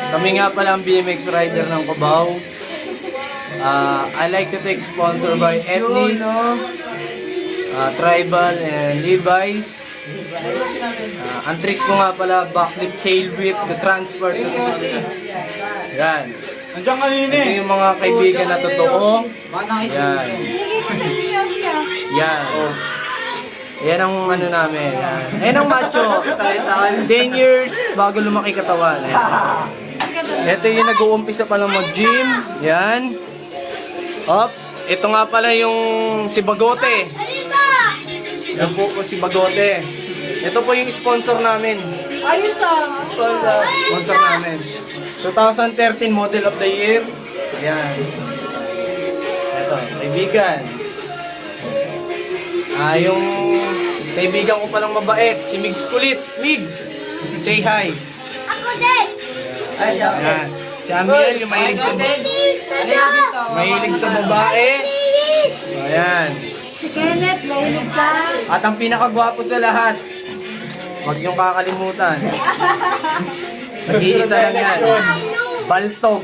Kami nga pala ang BMX rider ng Cubao. I like to take sponsor by Ethnis, Tribal, and Levi's. Ang tricks ko nga pala, backflip, tail whip, to transfer to the... Yan. Andiyan kanina Ito yung mga kaibigan na totoo. Yan. Yan. Yan ang ano namin. Yan. Yan ang macho. 10 years bago lumaki katawan. Ito yung nag-uumpisa pa lang mag-gym. Yan. Hop. Ito nga pala yung si Bagote. Yan po si Bagote. Ito po yung sponsor namin. Ayos ah. Sponsor namin. 2013 Model of the Year. Yan. Ito, kaibigan. Yung kaibigan ko palang mabait, si Migs Kulit. Migs! Say hi. Ako din. Ayan. Si Amiel, yung mahilig sa babae. Ayan. Si Kenneth, mahilig sa... At ang pinakagwapo sa lahat, huwag niyong kakalimutan. Nag-iisa lang yan. Baltog.